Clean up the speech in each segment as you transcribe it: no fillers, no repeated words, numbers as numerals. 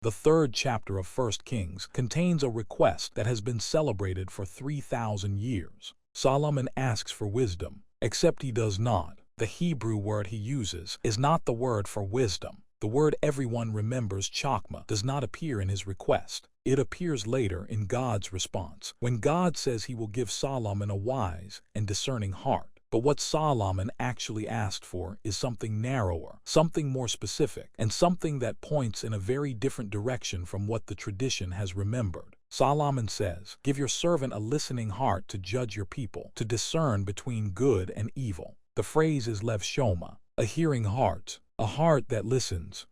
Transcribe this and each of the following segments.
The third chapter of 1 Kings contains a request that has been celebrated for 3,000 years. Solomon asks for wisdom, except he does not. The Hebrew word he uses is not the word for wisdom. The word everyone remembers, chokmah, does not appear in his request. It appears later in God's response, when God says he will give Solomon a wise and discerning heart. But what Solomon actually asked for is something narrower, something more specific, and something that points in a very different direction from what the tradition has remembered. Solomon says, "Give your servant a listening heart to judge your people, to discern between good and evil." The phrase is shomea, a hearing heart, a heart that listens.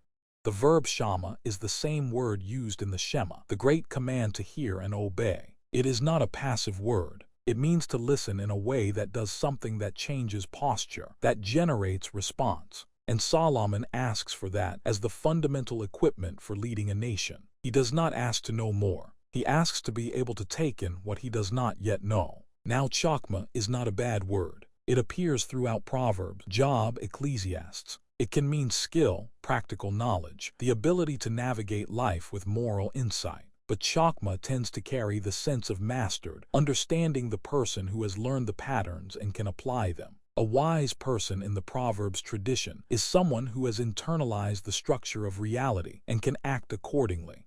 The verb shama is the same word used in the Shema, the great command to hear and obey. It is not a passive word. It means to listen in a way that does something that changes posture, that generates response. And Solomon asks for that as the fundamental equipment for leading a nation. He does not ask to know more. He asks to be able to take in what he does not yet know. Now, chokmah is not a bad word. It appears throughout Proverbs, Job, Ecclesiastes. It can mean skill, practical knowledge, the ability to navigate life with moral insight. But chokmah tends to carry the sense of mastered, understanding the person who has learned the patterns and can apply them. A wise person in the Proverbs tradition is someone who has internalized the structure of reality and can act accordingly.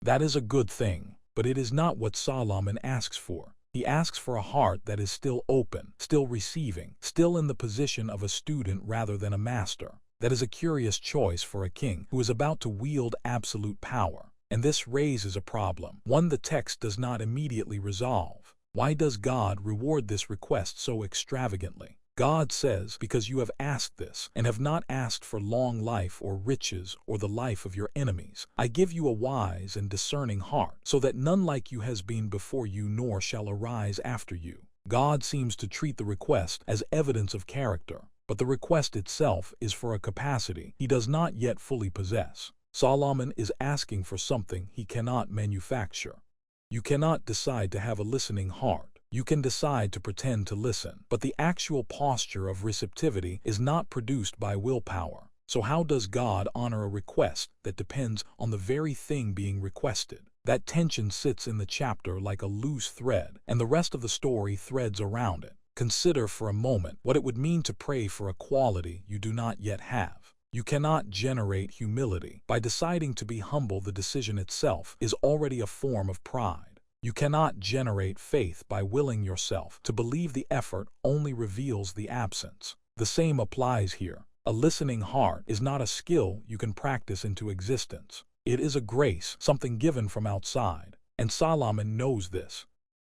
That is a good thing, but it is not what Solomon asks for. He asks for a heart that is still open, still receiving, still in the position of a student rather than a master. That is a curious choice for a king who is about to wield absolute power. And this raises a problem, one the text does not immediately resolve. Why does God reward this request so extravagantly? God says, "Because you have asked this, and have not asked for long life or riches or the life of your enemies. I give you a wise and discerning heart, so that none like you has been before you nor shall arise after you." God seems to treat the request as evidence of character, but the request itself is for a capacity he does not yet fully possess. Solomon is asking for something he cannot manufacture. You cannot decide to have a listening heart. You can decide to pretend to listen, but the actual posture of receptivity is not produced by willpower. So how does God honor a request that depends on the very thing being requested? That tension sits in the chapter like a loose thread, and the rest of the story threads around it. Consider for a moment what it would mean to pray for a quality you do not yet have. You cannot generate humility. By deciding to be humble, the decision itself is already a form of pride. You cannot generate faith by willing yourself to believe. The effort only reveals the absence. The same applies here. A listening heart is not a skill you can practice into existence. It is a grace, something given from outside. And Solomon knows this.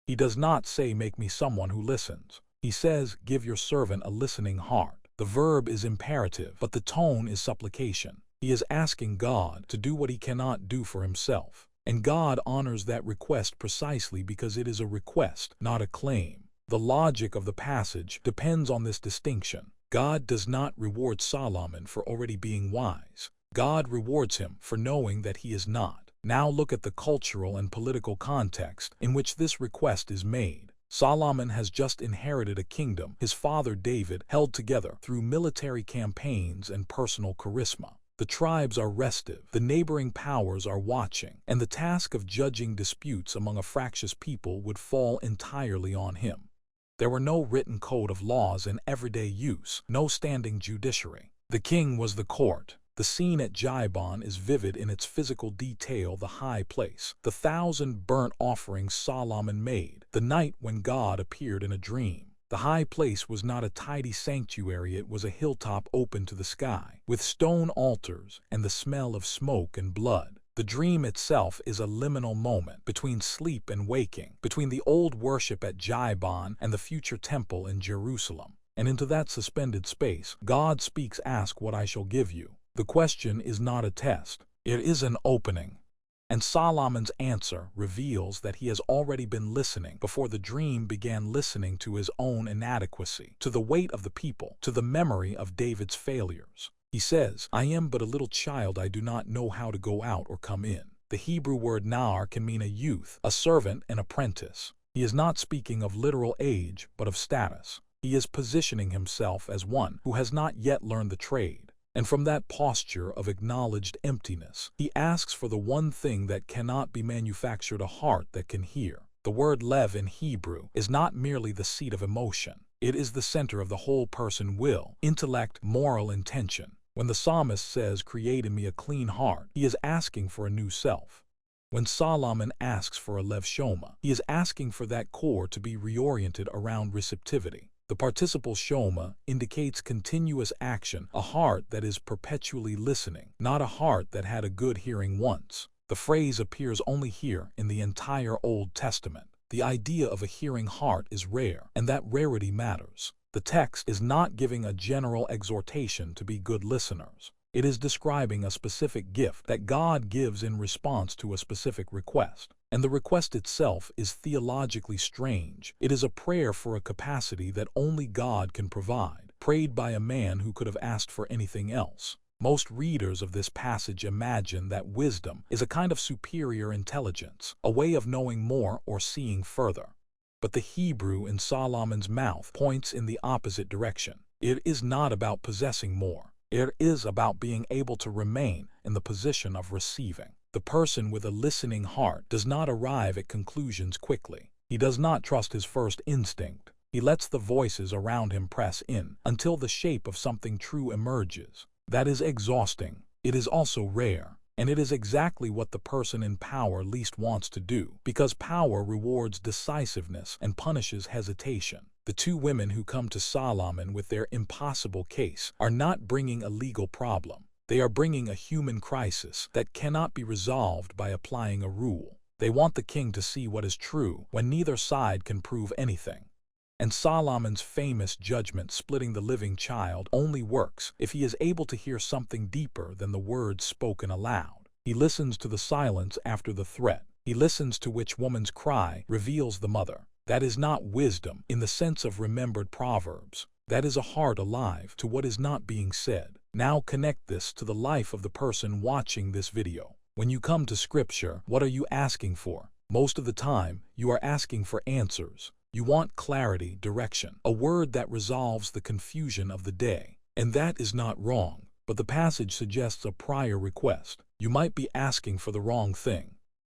He does not say, "Make me someone who listens." He says, "Give your servant a listening heart." The verb is imperative, but the tone is supplication. He is asking God to do what he cannot do for himself. And God honors that request precisely because it is a request, not a claim. The logic of the passage depends on this distinction. God does not reward Solomon for already being wise. God rewards him for knowing that he is not. Now look at the cultural and political context in which this request is made. Solomon has just inherited a kingdom his father David held together through military campaigns and personal charisma. The tribes are restive, the neighboring powers are watching, and the task of judging disputes among a fractious people would fall entirely on him. There were no written code of laws in everyday use, no standing judiciary. The king was the court. The scene at Gibon is vivid in its physical detail. The high place, the 1,000 burnt offerings Solomon made, the night when God appeared in a dream. The high place was not a tidy sanctuary, it was a hilltop open to the sky, with stone altars and the smell of smoke and blood. The dream itself is a liminal moment between sleep and waking, between the old worship at Gibon and the future temple in Jerusalem. And into that suspended space, God speaks, "Ask what I shall give you." The question is not a test, it is an opening. And Solomon's answer reveals that he has already been listening before the dream began, listening to his own inadequacy, to the weight of the people, to the memory of David's failures. He says, "I am but a little child, I do not know how to go out or come in." The Hebrew word nar can mean a youth, a servant, an apprentice. He is not speaking of literal age, but of status. He is positioning himself as one who has not yet learned the trade. And from that posture of acknowledged emptiness, he asks for the one thing that cannot be manufactured, a heart that can hear. The word lev in Hebrew is not merely the seat of emotion. It is the center of the whole person: will, intellect, moral intention. When the psalmist says, "Create in me a clean heart," he is asking for a new self. When Solomon asks for a lev shomea, he is asking for that core to be reoriented around receptivity. The participle shomea indicates continuous action, a heart that is perpetually listening, not a heart that had a good hearing once. The phrase appears only here in the entire Old Testament. The idea of a hearing heart is rare, and that rarity matters. The text is not giving a general exhortation to be good listeners. It is describing a specific gift that God gives in response to a specific request. And the request itself is theologically strange. It is a prayer for a capacity that only God can provide, prayed by a man who could have asked for anything else. Most readers of this passage imagine that wisdom is a kind of superior intelligence, a way of knowing more or seeing further. But the Hebrew in Solomon's mouth points in the opposite direction. It is not about possessing more. It is about being able to remain in the position of receiving. The person with a listening heart does not arrive at conclusions quickly. He does not trust his first instinct. He lets the voices around him press in until the shape of something true emerges. That is exhausting. It is also rare. And it is exactly what the person in power least wants to do, because power rewards decisiveness and punishes hesitation. The two women who come to Solomon with their impossible case are not bringing a legal problem. They are bringing a human crisis that cannot be resolved by applying a rule. They want the king to see what is true when neither side can prove anything. And Solomon's famous judgment splitting the living child only works if he is able to hear something deeper than the words spoken aloud. He listens to the silence after the threat. He listens to which woman's cry reveals the mother. That is not wisdom in the sense of remembered proverbs. That is a heart alive to what is not being said. Now connect this to the life of the person watching this video. When you come to Scripture, what are you asking for? Most of the time, you are asking for answers. You want clarity, direction, a word that resolves the confusion of the day. And that is not wrong, but the passage suggests a prior request. You might be asking for the wrong thing.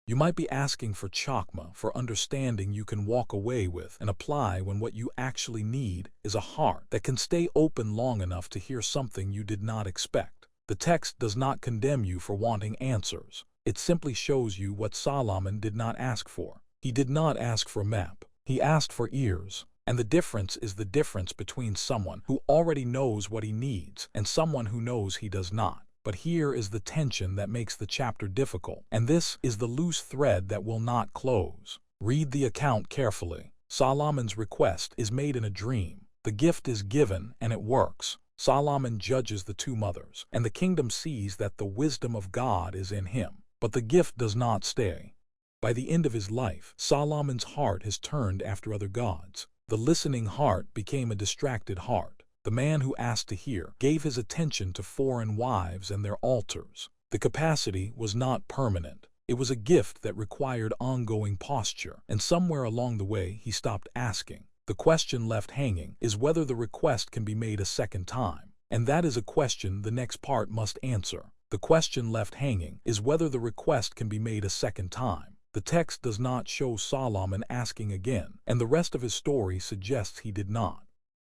You might be asking for chokmah, for understanding you can walk away with and apply, when what you actually need is a heart that can stay open long enough to hear something you did not expect. The text does not condemn you for wanting answers. It simply shows you what Solomon did not ask for. He did not ask for a map. He asked for ears, and the difference is the difference between someone who already knows what he needs and someone who knows he does not. But here is the tension that makes the chapter difficult, and this is the loose thread that will not close. Read the account carefully. Solomon's request is made in a dream. The gift is given, and it works. Solomon judges the two mothers, and the kingdom sees that the wisdom of God is in him. But the gift does not stay. By the end of his life, Solomon's heart has turned after other gods. The listening heart became a distracted heart. The man who asked to hear gave his attention to foreign wives and their altars. The capacity was not permanent. It was a gift that required ongoing posture, and somewhere along the way he stopped asking. The question left hanging is whether the request can be made a second time. And that is a question the next part must answer. The question left hanging is whether the request can be made a second time. The text does not show Solomon asking again, and the rest of his story suggests he did not.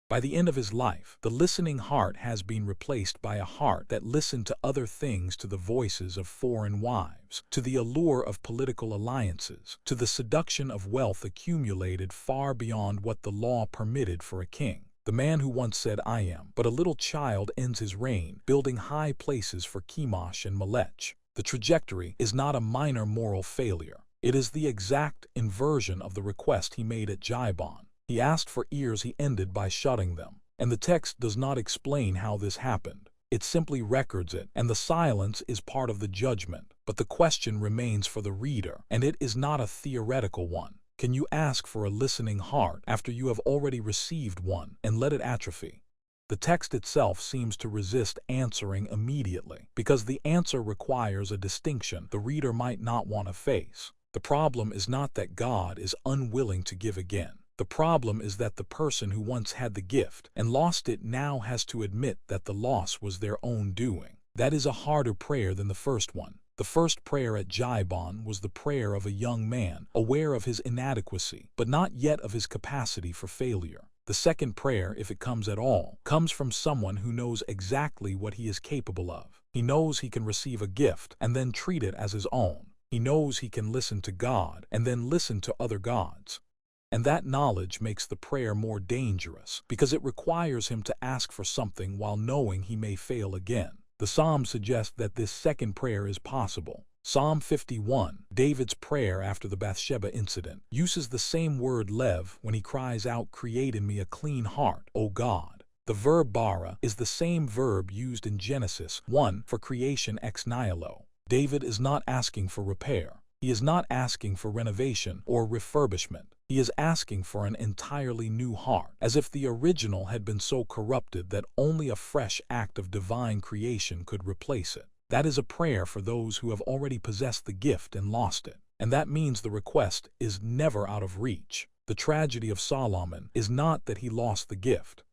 By the end of his life, the listening heart has been replaced by a heart that listened to other things, to the voices of foreign wives, to the allure of political alliances, to the seduction of wealth accumulated far beyond what the law permitted for a king. The man who once said, "I am but a little child," ends his reign building high places for Chemosh and Melech. The trajectory is not a minor moral failure. It is the exact inversion of the request he made at Gibon. He asked for ears, he ended by shutting them. And the text does not explain how this happened. It simply records it, and the silence is part of the judgment. But the question remains for the reader, and it is not a theoretical one. Can you ask for a listening heart after you have already received one and let it atrophy? The text itself seems to resist answering immediately, because the answer requires a distinction the reader might not want to face. The problem is not that God is unwilling to give again. The problem is that the person who once had the gift and lost it now has to admit that the loss was their own doing. That is a harder prayer than the first one. The first prayer at Gibon was the prayer of a young man, aware of his inadequacy, but not yet of his capacity for failure. The second prayer, if it comes at all, comes from someone who knows exactly what he is capable of. He knows he can receive a gift and then treat it as his own. He knows he can listen to God and then listen to other gods. And that knowledge makes the prayer more dangerous because it requires him to ask for something while knowing he may fail again. The Psalms suggest that this second prayer is possible. Psalm 51, David's prayer after the Bathsheba incident, uses the same word lev when he cries out, "Create in me a clean heart, O God." The verb bara is the same verb used in Genesis 1 for creation ex nihilo. David is not asking for repair. He is not asking for renovation or refurbishment. He is asking for an entirely new heart, as if the original had been so corrupted that only a fresh act of divine creation could replace it. That is a prayer for those who have already possessed the gift and lost it. And that means the request is never out of reach. The tragedy of Solomon is not that he lost the gift.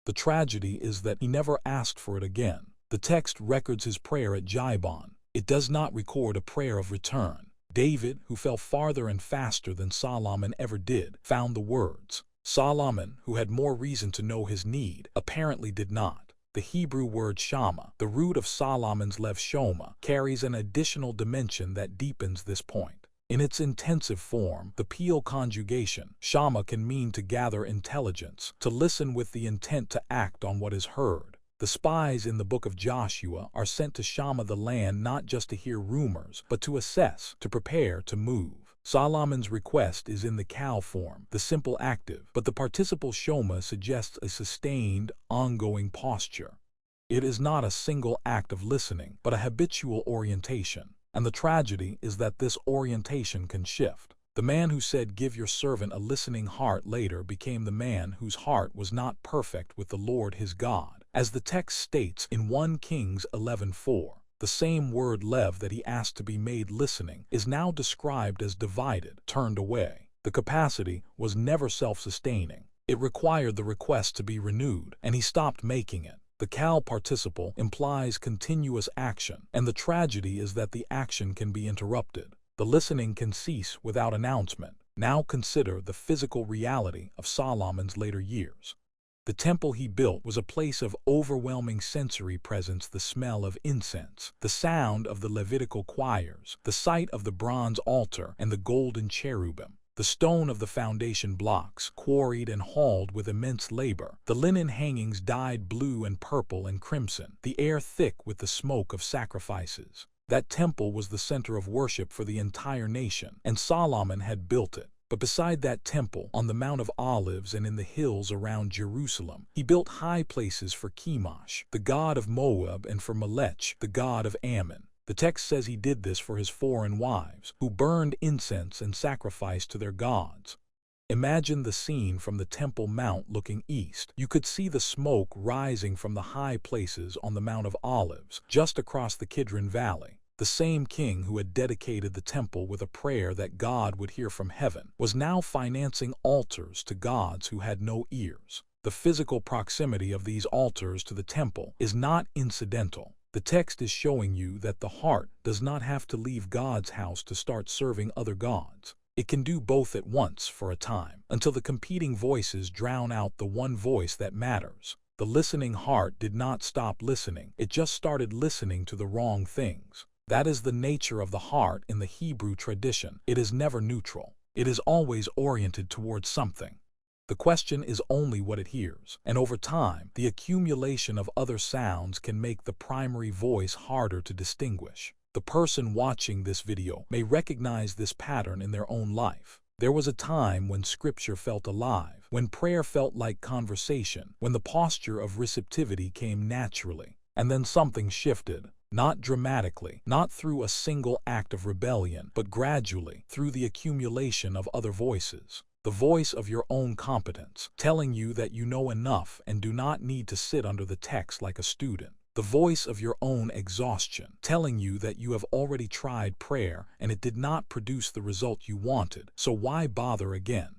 The tragedy is that he never asked for it again. The text records his prayer at Gibon. It does not record a prayer of return. David, who fell farther and faster than Solomon ever did, found the words. Solomon, who had more reason to know his need, apparently did not. The Hebrew word shomea, the root of Solomon's lev shomea, carries an additional dimension that deepens this point. In its intensive form, the Peel conjugation, shomea can mean to gather intelligence, to listen with the intent to act on what is heard. The spies in the book of Joshua are sent to shomea the land not just to hear rumors, but to assess, to prepare, to move. Solomon's request is in the cow form, the simple active, but the participle shomea suggests a sustained, ongoing posture. It is not a single act of listening, but a habitual orientation. And the tragedy is that this orientation can shift. The man who said, "Give your servant a listening heart," later became the man whose heart was not perfect with the Lord his God. As the text states in 1 Kings 11:4, the same word lev that he asked to be made listening is now described as divided, turned away. The capacity was never self-sustaining. It required the request to be renewed, and he stopped making it. The cal participle implies continuous action, and the tragedy is that the action can be interrupted. The listening can cease without announcement. Now consider the physical reality of Solomon's later years. The temple he built was a place of overwhelming sensory presence, the smell of incense, the sound of the Levitical choirs, the sight of the bronze altar and the golden cherubim, the stone of the foundation blocks, quarried and hauled with immense labor, the linen hangings dyed blue and purple and crimson, the air thick with the smoke of sacrifices. That temple was the center of worship for the entire nation, and Solomon had built it. But beside that temple, on the Mount of Olives and in the hills around Jerusalem, he built high places for Chemosh, the god of Moab, and for Melech, the god of Ammon. The text says he did this for his foreign wives, who burned incense and sacrificed to their gods. Imagine the scene from the Temple Mount looking east. You could see the smoke rising from the high places on the Mount of Olives, just across the Kidron Valley. The same king who had dedicated the temple with a prayer that God would hear from heaven was now financing altars to gods who had no ears. The physical proximity of these altars to the temple is not incidental. The text is showing you that the heart does not have to leave God's house to start serving other gods. It can do both at once for a time, until the competing voices drown out the one voice that matters. The listening heart did not stop listening, it just started listening to the wrong things. That is the nature of the heart in the Hebrew tradition. It is never neutral. It is always oriented towards something. The question is only what it hears, and over time, the accumulation of other sounds can make the primary voice harder to distinguish. The person watching this video may recognize this pattern in their own life. There was a time when scripture felt alive, when prayer felt like conversation, when the posture of receptivity came naturally. And then something shifted. Not dramatically, not through a single act of rebellion, but gradually, through the accumulation of other voices. The voice of your own competence, telling you that you know enough and do not need to sit under the text like a student. The voice of your own exhaustion, telling you that you have already tried prayer and it did not produce the result you wanted, so why bother again?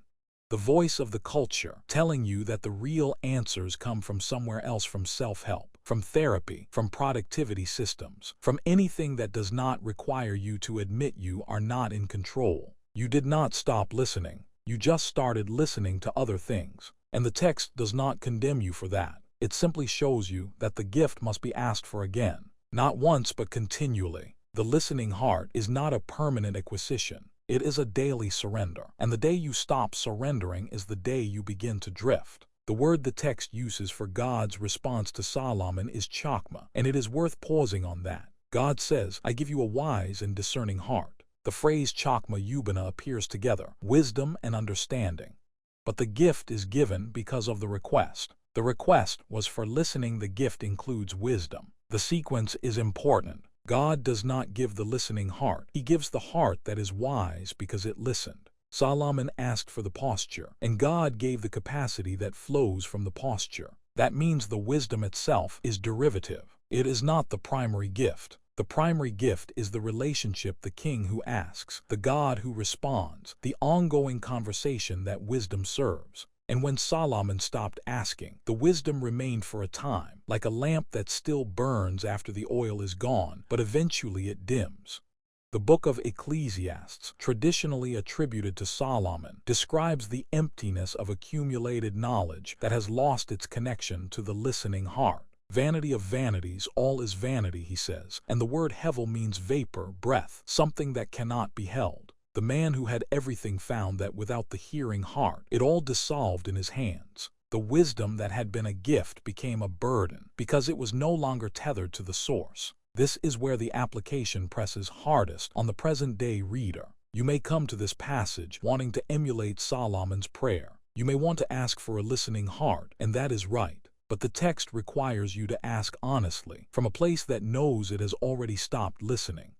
The voice of the culture, telling you that the real answers come from somewhere else, from self-help, from therapy, from productivity systems, from anything that does not require you to admit you are not in control. You did not stop listening. You just started listening to other things. And the text does not condemn you for that. It simply shows you that the gift must be asked for again. Not once, but continually. The listening heart is not a permanent acquisition. It is a daily surrender. And the day you stop surrendering is the day you begin to drift. The word the text uses for God's response to Solomon is chokmah, and it is worth pausing on that. God says, "I give you a wise and discerning heart." The phrase chokmah yubana appears together, wisdom and understanding. But the gift is given because of the request. The request was for listening. The gift includes wisdom. The sequence is important. God does not give the listening heart. He gives the heart that is wise because it listened. Solomon asked for the posture, and God gave the capacity that flows from the posture. That means the wisdom itself is derivative. It is not the primary gift. The primary gift is the relationship, the king who asks, the God who responds, the ongoing conversation that wisdom serves. And when Solomon stopped asking, the wisdom remained for a time, like a lamp that still burns after the oil is gone, but eventually it dims. The book of Ecclesiastes, traditionally attributed to Solomon, describes the emptiness of accumulated knowledge that has lost its connection to the listening heart. Vanity of vanities, all is vanity, he says, and the word hevel means vapor, breath, something that cannot be held. The man who had everything found that without the hearing heart, it all dissolved in his hands. The wisdom that had been a gift became a burden because it was no longer tethered to the source. This is where the application presses hardest on the present-day reader. You may come to this passage wanting to emulate Solomon's prayer. You may want to ask for a listening heart, and that is right. But the text requires you to ask honestly, from a place that knows it has already stopped listening.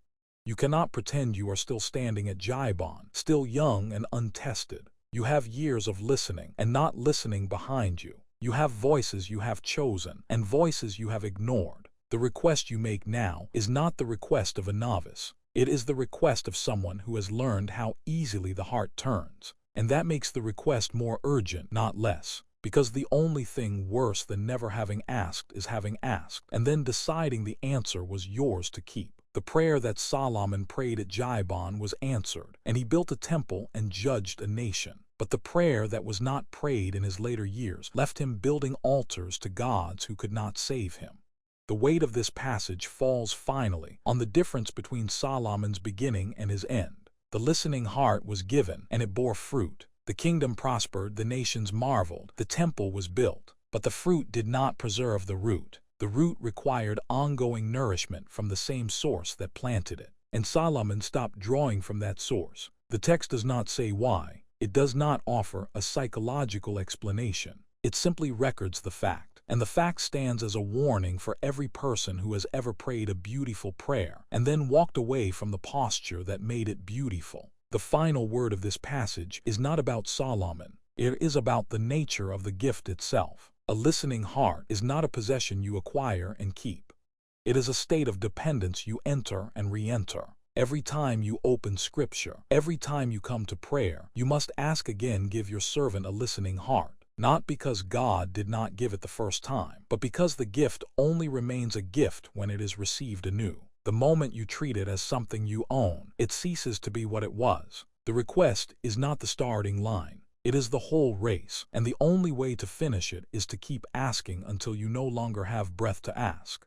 You cannot pretend you are still standing at Gibon, still young and untested. You have years of listening and not listening behind you. You have voices you have chosen and voices you have ignored. The request you make now is not the request of a novice. It is the request of someone who has learned how easily the heart turns. And that makes the request more urgent, not less. Because the only thing worse than never having asked is having asked, and then deciding the answer was yours to keep. The prayer that Solomon prayed at Gibon was answered, and he built a temple and judged a nation. But the prayer that was not prayed in his later years left him building altars to gods who could not save him. The weight of this passage falls finally on the difference between Solomon's beginning and his end. The listening heart was given, and it bore fruit. The kingdom prospered, the nations marveled, the temple was built. But the fruit did not preserve the root. The root required ongoing nourishment from the same source that planted it. And Solomon stopped drawing from that source. The text does not say why. It does not offer a psychological explanation. It simply records the fact. And the fact stands as a warning for every person who has ever prayed a beautiful prayer and then walked away from the posture that made it beautiful. The final word of this passage is not about Solomon. It is about the nature of the gift itself. A listening heart is not a possession you acquire and keep. It is a state of dependence you enter and re-enter. Every time you open Scripture, every time you come to prayer, you must ask again, "Give your servant a listening heart." Not because God did not give it the first time, but because the gift only remains a gift when it is received anew. The moment you treat it as something you own, it ceases to be what it was. The request is not the starting line. It is the whole race, and the only way to finish it is to keep asking until you no longer have breath to ask.